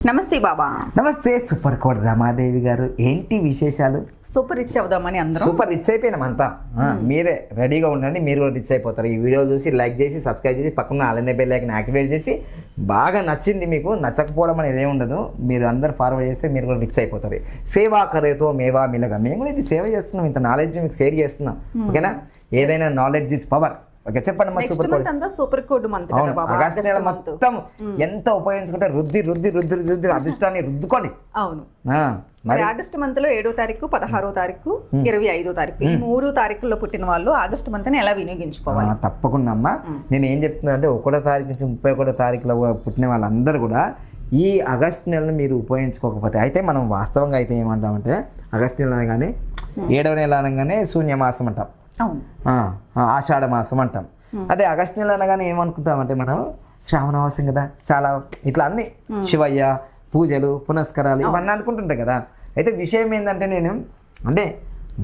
నమస్తే బాబా. నమస్తే super code Ramadevi గారు, ఏంటి విశేషాలు? సూపర్ రిచ్ అవుదామని అందరూ సూపర్ రిచ్ అయిపోయినాం అంతా. మీరే రెడీగా ఉండండి, మీరు కూడా రిచ్ అయిపోతారు. ఈ వీడియో చూసి లైక్ చేసి సబ్స్క్రైబ్ చేసి పక్కన అలానే బెల్ ఐకాన్ యాక్టివేట్ చేసి బాగా నచ్చింది మీకు, నచ్చకపోవడం అనేది ఏమి ఉండదు. మీరు అందరు ఫార్వర్డ్ చేస్తే మీరు కూడా రిచ్ అయిపోతారు. సేవా కరేతో మేవా మిలగా, మేము కూడా ఇది సేవ చేస్తున్నాం, ఇంత నాలెడ్జ్ మీకు షేర్ చేస్తున్నాం. ఓకేనా? ఏదైనా నాలెడ్జ్ ఇస్ పవర్. ఓకే, చెప్పండి. మా super code super code month కదా బాబా. ఆగస్ట్ నెల మొత్తం ఎంత ఉపయోగించుకుంటే రుద్ది రుద్ది రుద్ది రుద్ది అదృష్టాన్ని రుద్దుకోండి. అవును, మరి ఆగస్ట్ మంత్ లో 7వ తారీఖు, 16వ తారీఖు, 25వ తారీఖు, ఈ 3 తారీఖుల్లో పుట్టిన వాళ్ళు ఆగస్ట్ మంత్ ని ఎలా వినియోగించుకోవాలి? తప్పకుండా అమ్మా. నేను ఏం చెప్తున్నా అంటే 1వ తారీఖు నుంచి 31వ తారీఖులో పుట్టిన వాళ్ళందరూ కూడా ఈ ఆగస్ట్ నెలను మీరు ఉపయోగించుకోకపోతే, అయితే మనం వాస్తవంగా అయితే ఏమంటామంటే ఆగస్ట్ నెల అనగానే 7వ నెల అనగానే శూన్యమాసం అంటాం, ఆషాఢ మాసం అంటాం. అదే ఆగస్ట్ నెల అనగానే ఏమనుకుంటామంటే మనం శ్రావణమాసం కదా, చాలా ఇట్లా అన్ని శివయ్య పూజలు పునస్కారాలు ఇవన్నీ అనుకుంటుంటాం కదా. అయితే విషయం ఏంటంటే అంటే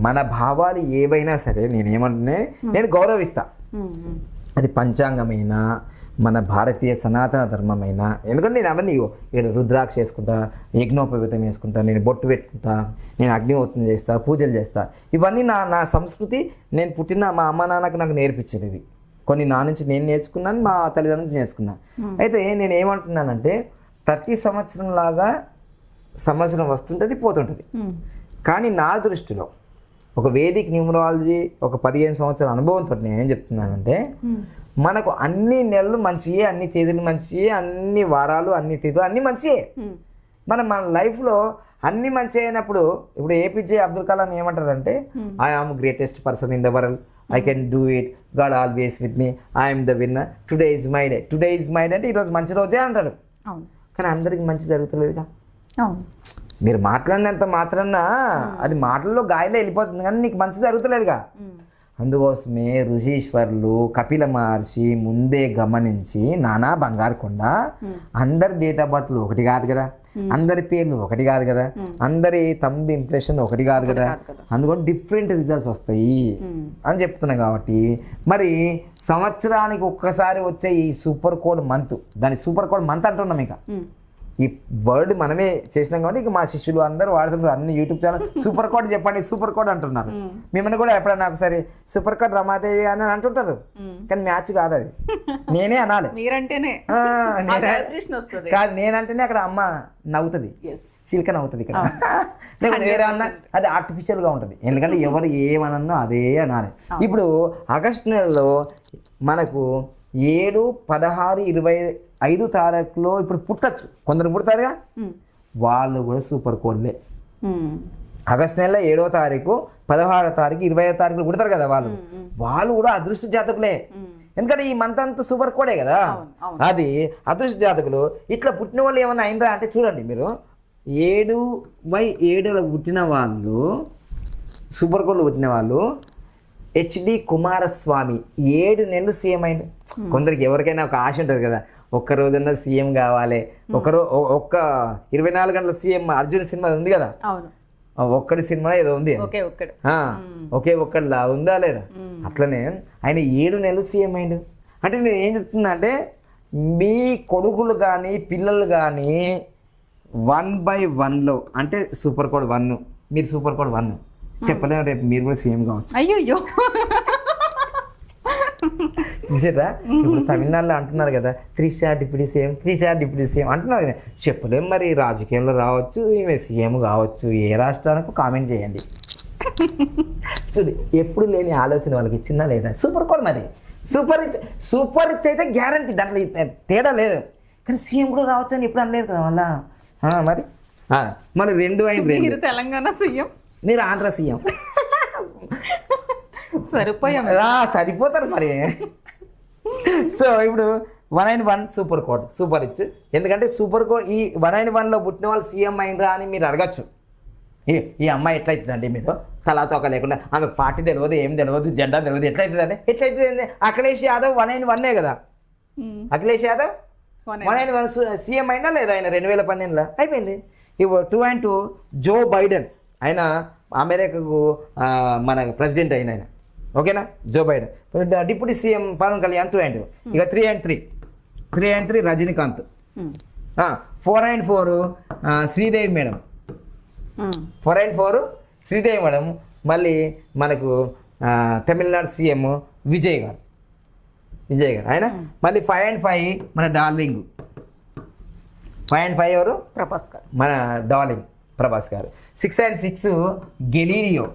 మన భావాలు ఏవైనా సరే నేను గౌరవిస్తా. అది పంచాంగమైన మన భారతీయ సనాతన ధర్మమైన, ఎందుకంటే నేను అవన్నీ ఇక్కడ రుద్రాక్ష వేసుకుంటా, యజ్ఞోపవీతం వేసుకుంటా, నేను బొట్టు పెట్టుకుంటా, నేను అగ్నిహోత్రం చేస్తా, పూజలు చేస్తా. ఇవన్నీ నా సంస్కృతి. నేను పుట్టిన మా అమ్మ నాన్నకు నాకు నేర్పించేది ఇవి. కొన్ని నా నుంచి నేను నేర్చుకున్నాను, మా తల్లిదండ్రుల నుంచి నేర్చుకున్నాను. అయితే నేను ఏమంటున్నానంటే ప్రతి సంవత్సరం లాగా సంవత్సరం వస్తుంటుంది పోతుంటుంది. కానీ నా దృష్టిలో ఒక వేదిక్ న్యూమరాలజీ ఒక 15 సంవత్సరాల అనుభవంతో నేను ఏం చెప్తున్నానంటే, మనకు అన్ని నెలలు మంచియే, అన్ని తేదీలు మంచియే, అన్ని వారాలు అన్ని తేదీలు అన్ని మంచియే. మన లైఫ్లో అన్ని మంచి అయినప్పుడు, ఇప్పుడు ఏపీజే అబ్దుల్ కలాం ఏమంటారంటే, I am greatest person in the world, I can do it, God always with me, I'm the winner, today is my day. Today is my day అంటే ఈరోజు మంచి రోజే అంటారు. కానీ అందరికి మంచి జరుగుతలేదుగా. మీరు మాట్లాడినంత మాత్రాన అది మాటల్లో గాయలో వెళ్ళిపోతుంది, కానీ నీకు మంచి జరుగుతలేదుగా. అందుకోసమే ఋషీశ్వరులు కపిల మహర్షి ముందే గమనించి నానా బంగారు కొండ, అందరి డేట్ ఆఫ్ బర్త్లు ఒకటి కాదు కదా, అందరి పేర్లు ఒకటి కాదు కదా, అందరి తంబి ఇంప్రెషన్ ఒకటి కాదు కదా, అందుకని డిఫరెంట్ రిజల్ట్స్ వస్తాయి అని చెప్తున్నాం. కాబట్టి మరి సంవత్సరానికి ఒక్కసారి వచ్చే ఈ సూపర్ కోడ్ మంత్, దాని సూపర్ కోడ్ మంత్ అంటున్నాం. ఇక ఈ వర్డ్ మనమే చేసినాం కాబట్టి ఇక మా శిష్యులు అందరూ వాడుతున్నారు. అన్ని యూట్యూబ్ ఛానల్ సూపర్ కోడ్ చెప్పండి, సూపర్ కోడ్ అంటున్నారు. మిమ్మల్ని కూడా ఎప్పుడన్నా ఒకసారి సూపర్ కోడ్ రమాదేవి అని అంటుంటారు, కానీ మ్యాచ్ కాదు, అది నేనే అనాలి. కాదు, నేనంటేనే అక్కడ అమ్మ నవ్వుతుంది, చిల్క నవ్వుతుంది. ఇక్కడ లేకపోతే వేరే అన్నా అది ఆర్టిఫిషియల్ గా ఉంటుంది, ఎందుకంటే ఎవరు ఏమనన్నా అదే అనాలి. ఇప్పుడు ఆగస్టు నెలలో మనకు 7, 16, 25 తారీఖులో ఇప్పుడు పుట్టచ్చు, కొందరు పుడతారుగా, వాళ్ళు కూడా సూపర్ కోడ్లే. ఆగస్టు నెలలో 7వ తారీఖు, 16వ తారీఖు, 25వ తారీఖులు పుడతారు కదా, వాళ్ళు కూడా అదృష్ట జాతకులే. ఎందుకంటే ఈ మంత్ అంతా సూపర్ కోడే కదా, అది అదృష్ట జాతకులు. ఇట్లా పుట్టిన వాళ్ళు ఏమన్నా అయిందా అంటే చూడండి, మీరు 7/7 పుట్టిన వాళ్ళు, సూపర్ కోడ్లు పుట్టిన వాళ్ళు, హెచ్డి కుమారస్వామి 7 నెలలు సీఎం అయింది. కొందరికి ఎవరికైనా ఒక ఆశ ఉంటుంది కదా, ఒక్క రోజన్నా సీఎం కావాలి, ఒక్క 24 గంటల సీఎం. అర్జున్ సినిమా ఉంది కదా, ఒక్కడి సినిమా ఏదో ఉంది, ఒకే ఒక్కడిలా ఉందా లేదా, అట్లనే ఆయన 7 నెలలు సీఎం అయిండు. అంటే నేను ఏం చెప్తున్నా అంటే, మీ కొడుకులు కానీ పిల్లలు కానీ 1/1లో అంటే సూపర్ కోడ్ 1, మీరు సూపర్ కోడ్ 1 చెప్పలేము, రేపు మీరు కూడా సీఎం కావచ్చు. అయ్యో, చూసారా? ఇప్పుడు తమిళనాడులో అంటున్నారు కదా, 3 star deputy CM, 3 star deputy CM అంటున్నారు కదా. చెప్పలేము, మరి రాజకీయంలో రావచ్చు, ఈమె సీఎం కావచ్చు. ఏ రాష్ట్రానికి కామెంట్ చేయండి. చూడు, ఎప్పుడు లేని ఆలోచన వాళ్ళకి ఇచ్చినా లేదా సూపర్ కోడ్. మరి సూపర్ రిచ్ అయితే గ్యారంటీ, దాంట్లో తేడా లేదు. కానీ సీఎం కూడా కావచ్చు అని ఎప్పుడు అనలేదు కదా మళ్ళా. మరి 2 అయింది, తెలంగాణ సీఎం, మీరు ఆంధ్ర సీఎం, సరిపోతారు మరి. సో ఇప్పుడు 191 సూపర్ కోడ్, సూపర్ రిచ్. ఎందుకంటే సూపర్ కోడ్ ఈ 191లో పుట్టిన వాళ్ళు సీఎం అయినరా అని మీరు అడగచ్చు. ఈ అమ్మాయి ఎట్లయితుందండి, మీరు తలాతోక లేకుండా, ఆమె పార్టీ తెలియదు, ఏం తెలియదు, జెండా తెలియదు, ఎట్లయితుందండి? ఎట్లయితుంది? అఖిలేష్ యాదవ్ 191 కదా, అఖిలేష్ యాదవ్ 191 సీఎం అయినా లేదా ఆయన 2012లో అయిపోయింది. ఇప్పుడు 2 జో బైడెన్, ఆయన అమెరికాకు మన ప్రెసిడెంట్ అయిన ఆయన, ఓకేనా, Joe Biden. Deputy CM Pawan Kalyan 2. ఇక 3 Rajinikanth, 4 and 4 Sridevi madam, 4 and 4 Sridevi madam. మళ్ళీ మనకు తమిళనాడు సీఎం విజయ్ గారు ఆయన. మళ్ళీ 5 and 5 మన డార్లింగ్, 5 and 5 ఎవరు? ప్రభాస్ గారు, మన డార్లింగ్ ప్రభాస్ గారు. 6 and 6 గెలీలియో,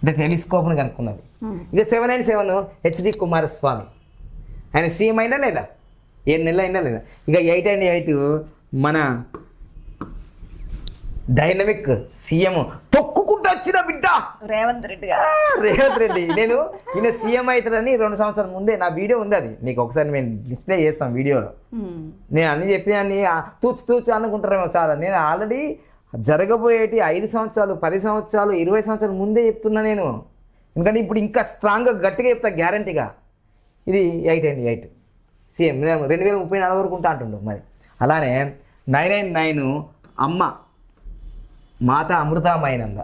అంటే టెలిస్కోప్ను కనుక్కున్నది. ఇక 7 and 7 హెచ్డి కుమారస్వామి, ఆయన సీఎం అయినా లేదా, 7 నెలలు అయినా లేదా. ఇక 8 and 8 మన డైనమిక్ సీఎం తొక్కుకుంటూ వచ్చిన బిడ్డ రేవంత్ రెడ్డి గారు. రేవంత్ రెడ్డి. నేను ఈయన సీఎం అవుతాడని 2 సంవత్సరాల ముందే నా వీడియో ఉంది, అది మీకు ఒకసారి మేము డిస్ప్లే చేస్తాం వీడియోలో. నేను అన్ని చెప్పిన తూచు అనుకుంటారేమో చాలా. నేను ఆల్రెడీ జరగబోయేటి 5 సంవత్సరాలు 10 సంవత్సరాలు 20 సంవత్సరాల ముందే చెప్తున్నా నేను. ఎందుకంటే ఇప్పుడు ఇంకా స్ట్రాంగ్గా గట్టిగా చెప్తా గ్యారంటీగా. ఇది 8 and 8 సీఎం 2034 వరకు ఉంటా అంటుండు. మరి అలానే 9 and 9 అమ్మ మాత అమృతమైనంద,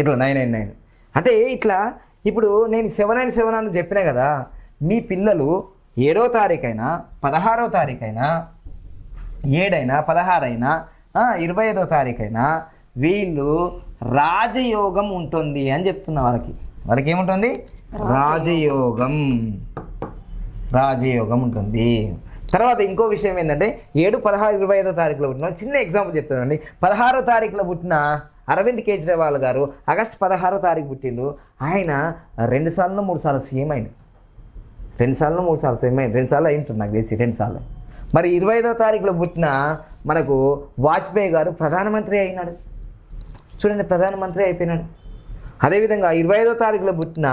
ఇట్లా 9 and 9. అంటే ఇట్లా ఇప్పుడు నేను 7 and 7 అని చెప్పినా కదా, మీ పిల్లలు 7వ తారీఖైనా 16వ తారీఖైనా 7 అయినా 16 అయినా 25వ తారీఖైనా వీళ్ళు రాజయోగం ఉంటుంది అని చెప్తున్నా. వాళ్ళకి ఏముంటుంది? రాజయోగం ఉంటుంది. తర్వాత ఇంకో విషయం ఏంటంటే 7, 16, 25వ తారీఖులో పుట్టిన చిన్న ఎగ్జాంపుల్ చెప్తానండి. 16వ తారీఖులో పుట్టిన అరవింద్ కేజ్రీవాల్ గారు ఆగస్టు 16వ తారీఖు పుట్టిండు. ఆయన 2 సార్లు 3 సార్లు సీఎం అయింది. 2 సార్లు 3 సార్లు సీఎం అయింది. 2 సార్లు అయింటుంది నాకు తెలిసి, 2 సార్లు. మరి 25వ తారీఖులో పుట్టిన మనకు వాజ్పేయి గారు ప్రధానమంత్రి అయినాడు. చూడండి, ప్రధానమంత్రి అయిపోయినాడు. అదేవిధంగా 25వ తారీఖులో పుట్టిన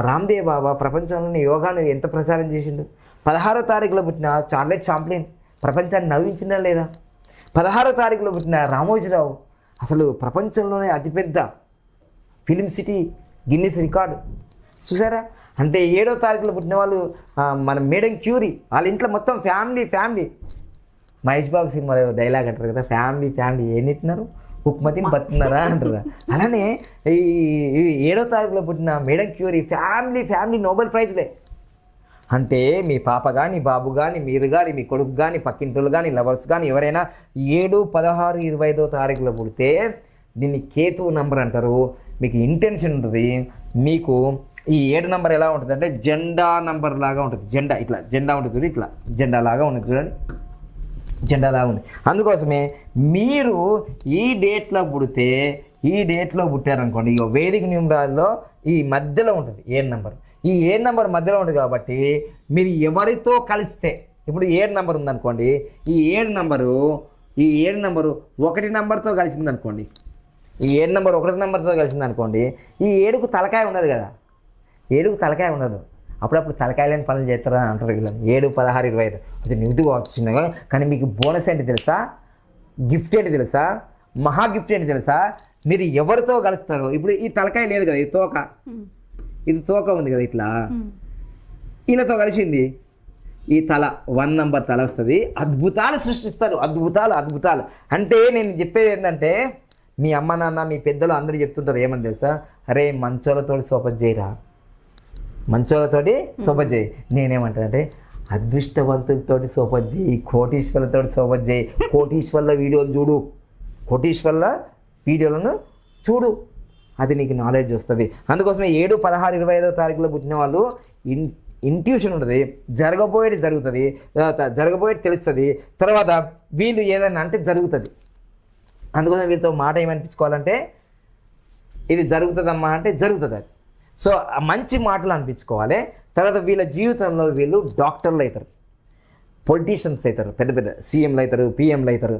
రామ్దేవ్ బాబా ప్రపంచంలోని యోగాను ఎంత ప్రచారం చేసిండు. 16వ తారీఖులో పుట్టిన చార్లెస్ చాప్లిన్ ప్రపంచాన్ని నవ్వించినా లేదా. 16వ తారీఖులో పుట్టిన రామోజీరావు అసలు ప్రపంచంలోనే అతిపెద్ద ఫిలిం సిటీ గిన్నిస్ రికార్డు చూసారా. అంటే 7వ తారీఖులో పుట్టిన వాళ్ళు మన మేడం క్యూరీ, వాళ్ళ ఇంట్లో మొత్తం ఫ్యామిలీ. మహేష్ బాబు సినిమాలో డైలాగ్ అంటారు కదా, ఫ్యామిలీ ఏం తింటున్నారు, ఉప్మతిని బతున్నారా అంటారు. అలానే ఈ 7వ తారీఖులో పుట్టిన మేడం క్యూరీ ఫ్యామిలీ నోబెల్ ప్రైజ్లే. అంటే మీ పాప కానీ బాబు కానీ మీరు కానీ మీ కొడుకు కానీ పక్కింటోళ్ళు కానీ లవర్స్ కానీ ఎవరైనా 7, 16, 25వ తారీఖులో పుడితే దీన్ని కేతు నంబర్ అంటారు. మీకు ఇంటెన్షన్ ఉంటుంది. మీకు ఈ 7 నంబర్ ఎలా ఉంటుంది అంటే జెండా నంబర్ లాగా ఉంటుంది. జెండా ఉంటుంది చూడండి, ఇట్లా జెండా లాగా ఉంటుంది చూడండి, జెండా లాగా ఉంది. అందుకోసమే మీరు ఈ డేట్లో పుట్టారనుకోండి, ఇక వేదిక న్యూమరాల్లో ఈ మధ్యలో ఉంటుంది 7 నంబర్. ఈ 7 నంబర్ మధ్యలో ఉంటుంది కాబట్టి మీరు ఎవరితో కలిస్తే, ఇప్పుడు 7 నంబర్ ఉందనుకోండి, ఈ 7 నంబరు 1 నంబర్తో కలిసిందనుకోండి, ఈ 7 నంబర్ 1 నంబర్తో కలిసిందనుకోండి, ఈ 7కు తలకాయ ఉండదు కదా, 7కు తలకాయ ఉండదు. అప్పుడప్పుడు తలకాయ లేని పనులు చేస్తారా అంటారు వీళ్ళని. 7, 16, 25 అది నెగిటివ్గా వచ్చింది. కానీ మీకు బోనస్ ఏంటి తెలుసా, గిఫ్ట్ ఏంటి తెలుసా, మహా గిఫ్ట్ ఏంటి తెలుసా, మీరు ఎవరితో కలుస్తారో. ఇప్పుడు ఈ తలకాయ లేదు కదా, ఇది తోక ఉంది కదా, ఇట్లా ఈయనతో కలిసింది, ఈ తల 1 నంబర్ తల వస్తుంది. అద్భుతాలు సృష్టిస్తారు, అద్భుతాలు. అంటే నేను చెప్పేది ఏంటంటే, మీ అమ్మ నాన్న మీ పెద్దలు అందరూ చెప్తుంటారు ఏమని తెలుసా, అరే మంచోళ్ళతోటి సోపతి చేయి. నేనేమంటానంటే అదృష్టవంతులతోటి సోపతి చేయి, కోటీశ్వర్లతోటి సోపతి చేయి. కోటీశ్వర్ల వీడియోలను చూడు, అది నీకు నాలెడ్జ్ వస్తుంది. అందుకోసమే 7, 16, 25వ తారీఖులో పుట్టిన వాళ్ళు ఇంట్యూషన్ ఉంటుంది. జరగబోయేది జరుగుతుంది, జరగబోయేది తెలుస్తుంది. తర్వాత వీళ్ళు ఏదైనా అంటే జరుగుతుంది. అందుకోసం వీళ్ళతో మాట ఏమనిపించుకోవాలంటే, ఇది జరుగుతుందమ్మా అంటే జరుగుతుంది అది. సో మంచి మాటలు అనిపించుకోవాలి. తర్వాత వీళ్ళ జీవితంలో వీళ్ళు డాక్టర్లు అవుతారు, పొలిటీషియన్స్ అవుతారు, పెద్ద సీఎంలు అవుతారు, పిఎంలు అవుతారు.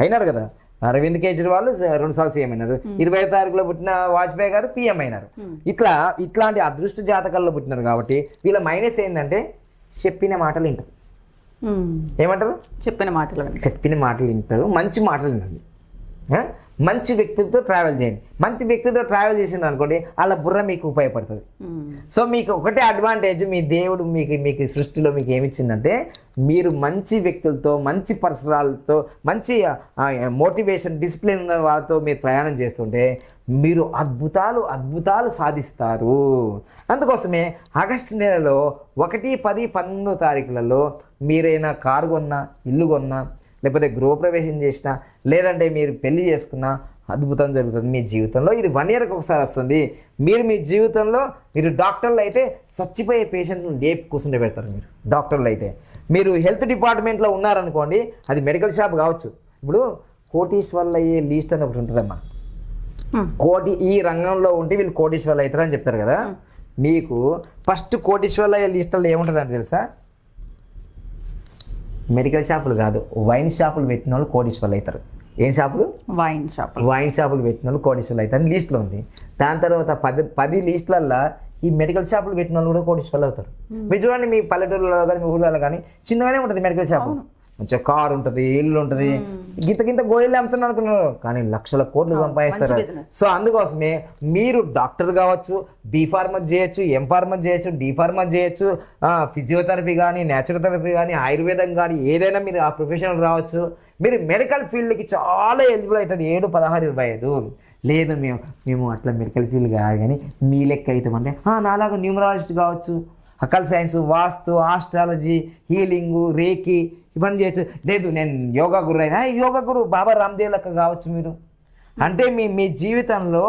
అయినారు కదా, అరవింద్ కేజ్రీవాల్ 2 సార్లు సీఎం అయినారు. 25వ తారీఖులో పుట్టిన వాజ్పేయి గారు పిఎం అయినారు. ఇట్లాంటి అదృష్ట జాతకాల్లో పుట్టినారు కాబట్టి వీళ్ళ మైనస్ ఏంటంటే చెప్పిన మాటలు వింటారు. ఏమంటారు? చెప్పిన మాటలు వింటారు. మంచి మాటలు వినండి. మంచి వ్యక్తులతో ట్రావెల్ చేయండి. మంచి వ్యక్తులతో ట్రావెల్ చేసింది అనుకోండి, వాళ్ళ బుర్ర మీకు ఉపయోగపడుతుంది. సో మీకు ఒకటే అడ్వాంటేజ్, మీ దేవుడు మీకు సృష్టిలో మీకు ఏమిచ్చిందంటే, మీరు మంచి వ్యక్తులతో, మంచి పరిసరాలతో, మంచి మోటివేషన్, డిసిప్లిన్ ఉన్న వాళ్ళతో మీరు ప్రయాణం చేస్తుంటే మీరు అద్భుతాలు సాధిస్తారు. అందుకోసమే ఆగస్టు నెలలో 1, 10, 11వ తారీఖులలో మీరైనా కారు కొన్నా, ఇల్లు కొన్నా, లేకపోతే గృహప్రవేశం చేసినా, లేదంటే మీరు పెళ్లి చేసుకున్నా అద్భుతం జరుగుతుంది మీ జీవితంలో. ఇది 1 yearకి ఒకసారి వస్తుంది. మీరు మీ జీవితంలో మీరు డాక్టర్లు అయితే చచ్చిపోయే పేషెంట్ను లేపి కూర్చుంటే పెడతారు. మీరు డాక్టర్లు అయితే మీరు హెల్త్ డిపార్ట్మెంట్లో ఉన్నారనుకోండి, అది మెడికల్ షాప్ కావచ్చు. ఇప్పుడు కోటీశ్వర్లు అయ్యే లీస్ట్ అని ఒకటి ఉంటుందమ్మా. కోటి ఈ రంగంలో ఉంటే వీళ్ళు కోటీశ్వర్లు అవుతారని చెప్తారు కదా. మీకు ఫస్ట్ కోటీశ్వర్లు అయ్యే లిస్టుల్లో ఏముంటుందని తెలుసా? మెడికల్ షాపులు కాదు, వైన్ షాపులు పెట్టిన వాళ్ళు కోటీశ్వర్లు అవుతారు. ఏం షాపులు? వైన్ షాపులు పెట్టిన వాళ్ళు కోటీశ్వర్లు అవుతారు లిస్టులో ఉంది. దాని తర్వాత 10 లిస్టులల్లో ఈ మెడికల్ షాపులు పెట్టిన వాళ్ళు కూడా కోటీశ్వర్లు అవుతారు. మీరు చూడండి, మీ పల్లెటూరులో కానీ మీ ఊళ్ళలో కానీ చిన్నగానే ఉంటుంది మెడికల్ షాపు. మంచిగా కారు ఉంటుంది, ఇల్లు ఉంటుంది, గింత గోళీలు అమ్ముతున్నారు అనుకున్నారు, కానీ లక్షల కోట్లు సంపాదిస్తారు. సో అందుకోసమే మీరు డాక్టర్ కావచ్చు, బీ ఫార్మసీ చేయొచ్చు, ఎం ఫార్మసీ చేయొచ్చు, డి ఫార్మసీ చేయొచ్చు, ఫిజియోథెరపీ కానీ, న్యాచురోథెరపీ కానీ, ఆయుర్వేదం కానీ, ఏదైనా మీరు ఆ ప్రొఫెషనల్ రావచ్చు. మీరు మెడికల్ ఫీల్డ్కి చాలా ఎలిజిబుల్ అవుతుంది. 7, 16, 25. లేదు మేము అట్లా మెడికల్ ఫీల్డ్ కాదు కానీ మీ లెక్క అవుతామంటే నాలాగా న్యూమరాలజిస్ట్ కావచ్చు, అకల్ సైన్స్, వాస్తు, ఆస్ట్రాలజీ, హీలింగు, రేకి ఇవన్నీ చేయొచ్చు. లేదు నేను యోగా గురు అయినా యోగా గురు బాబా రామ్దేవ్ లెక్క కావచ్చు మీరు. అంటే మీ జీవితంలో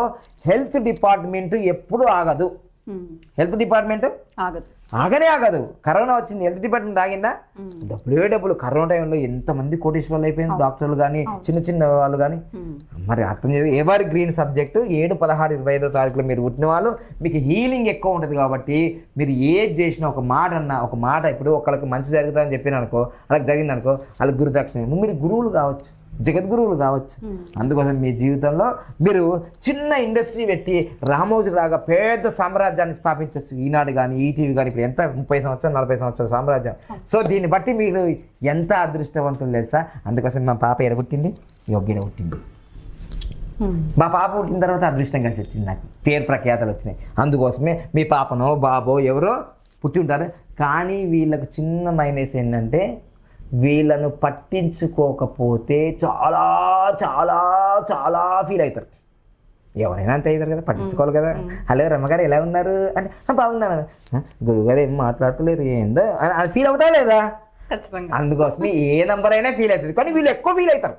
హెల్త్ డిపార్ట్మెంట్ ఎప్పుడు ఆగదు. హెల్త్ డిపార్ట్మెంట్ ఆగదు. కరోనా వచ్చింది, హెల్త్ డిపార్ట్మెంట్ ఆగిందా? డబ్బులు. కరోనా టైంలో ఎంతమంది కోటీశ్వర్లు అయిపోయింది, డాక్టర్లు కానీ, చిన్న వాళ్ళు కానీ. మరి అర్థం చేసి ఎవర్ గ్రీన్ సబ్జెక్టు 7, 16, 25వ తారీఖులో మీరు పుట్టిన వాళ్ళు మీకు హీలింగ్ ఎక్కువ ఉంటుంది. కాబట్టి మీరు ఏది చేసినా ఒక మాట ఇప్పుడు ఒకళ్ళకి మంచి జరుగుతుందని చెప్పిన అనుకో, అలా జరిగింది అనుకో, వాళ్ళకి గురుదక్షిణ. మీరు గురువులు కావచ్చు, జగద్గురువులు కావచ్చు. అందుకోసం మీ జీవితంలో మీరు చిన్న ఇండస్ట్రీ పెట్టి రామోజీ లాగా పెద్ద సామ్రాజ్యాన్ని స్థాపించవచ్చు. ఈనాడు కానీ, ఈటీవీ కానీ, ఇప్పుడు ఎంత 30 సంవత్సరాలు 40 సంవత్సరాల సామ్రాజ్యం. సో దీన్ని బట్టి మీరు ఎంత అదృష్టవంతులు తెలుసా? అందుకోసం మా పాప ఎడ పుట్టింది, యోగ్యన పుట్టింది. మా పాప పుట్టిన తర్వాత అదృష్టం కలిసి వచ్చింది, నాకు పేరు ప్రఖ్యాతలు వచ్చినాయి. అందుకోసమే మీ పాపనో బాబో ఎవరో పుట్టి ఉంటారు. కానీ వీళ్ళకు చిన్న మైనస్ ఏంటంటే వీళ్ళను పట్టించుకోకపోతే చాలా చాలా చాలా ఫీల్ అవుతారు. ఎవరైనా అంతే అవుతారు కదా, పట్టించుకోవాలి కదా. హలో రమ్మగారు ఎలా ఉన్నారు అంటే బాగున్నాను, గురువుగారు ఏం మాట్లాడతలేరు ఏందో అని ఫీల్ అవుతా లేదా? అందుకోసమే ఏ నంబర్ అయినా ఫీల్ అవుతుంది, కానీ వీళ్ళు ఎక్కువ ఫీల్ అవుతారు.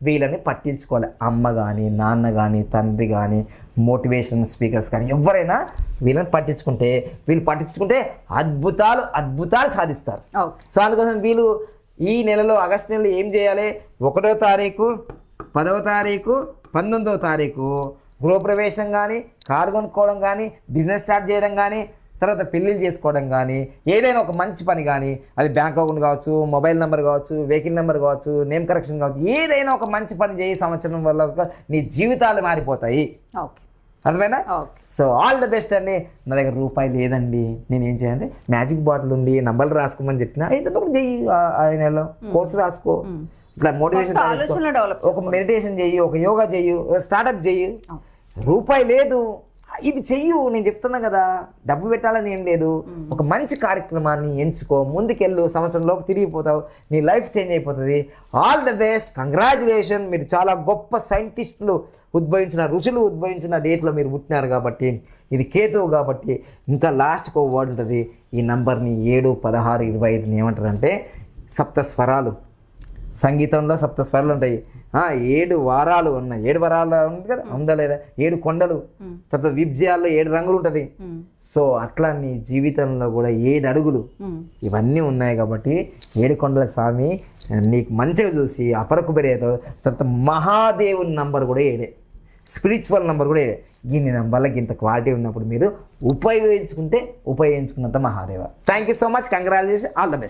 వీళ్ళని పట్టించుకోవాలి. అమ్మ కానీ, నాన్న కానీ, తండ్రి కానీ, మోటివేషన్ స్పీకర్స్ కానీ ఎవరైనా వీళ్ళని పట్టించుకుంటే అద్భుతాలు సాధిస్తారు. సో అందుకోసం వీళ్ళు ఈ నెలలో ఆగస్టు నెలలో ఏం చేయాలి? 1వ తారీఖు, 10వ తారీఖు, 19వ తారీఖు గృహప్రవేశం కానీ, కారు కొనుక్కోవడం కానీ, బిజినెస్ స్టార్ట్ చేయడం కానీ, తర్వాత పెళ్ళిళ్ళు చేసుకోవడం కానీ, ఏదైనా ఒక మంచి పని కానీ, అది బ్యాంక్ అకౌంట్ కావచ్చు, మొబైల్ నెంబర్ కావచ్చు, వెహికల్ నెంబర్ కావచ్చు, నేమ్ కరెక్షన్ కావచ్చు, ఏదైనా ఒక మంచి పని చేయి. సంవత్సరం వల్ల నీ జీవితాలు మారిపోతాయి. అర్థమైనా? సో ఆల్ ద బెస్ట్ అండి. నా దగ్గర రూపాయి లేదండి, నేను ఏం చేయాలంటే మ్యాజిక్ బాటిల్ ఉంది, నంబర్లు రాసుకోమని చెప్పిన అయితే ఒకటి చెయ్యి, 5 నెలలో కోర్సు రాసుకో, ఇట్లా మోటివేషన్, ఒక మెడిటేషన్ చెయ్యి, ఒక యోగా చెయ్యి, స్టార్ట్అప్ చెయ్యి. రూపాయి లేదు, ఇది చెయ్యు. నేను చెప్తున్నా కదా, డబ్బు పెట్టాలని ఏం లేదు. ఒక మంచి కార్యక్రమాన్ని ఎంచుకో, ముందుకెళ్ళు, సంవత్సరంలోకి తిరిగిపోతావు, నీ లైఫ్ చేంజ్ అయిపోతుంది. All the best, congratulation. మీరు చాలా గొప్ప సైంటిస్టులు ఋషులు ఉద్భవించిన డేట్లో మీరు పుట్టినారు కాబట్టి, ఇది కేతువు కాబట్టి ఇంకా లాస్ట్కి ఒక వర్డ్ ఉంటుంది. ఈ నంబర్ని 7, 16, 25 ఏమంటారంటే సప్తస్వరాలు. సంగీతంలో సప్తస్వరాలు ఉంటాయి. 7 వారాలు ఉన్నాయి, 7 వారాలు ఉంది కదా, ఉందా లేదా? 7 కొండలు, తర్వాత విబ్జయాల్లో 7 రంగులు ఉంటుంది. సో అట్లా నీ జీవితంలో కూడా 7 అడుగులు ఇవన్నీ ఉన్నాయి కాబట్టి 7 కొండల స్వామి నీకు మంచిగా చూసి అపరకుబరేతో, తర్వాత మహాదేవుని నంబర్ కూడా 7, స్పిరిచువల్ నంబర్ కూడా 7. ఇన్ని నంబర్లకి ఇంత క్వాలిటీ ఉన్నప్పుడు మీరు ఉపయోగించుకున్నంత Mahadev. Thank you so much, congratulation, all the best.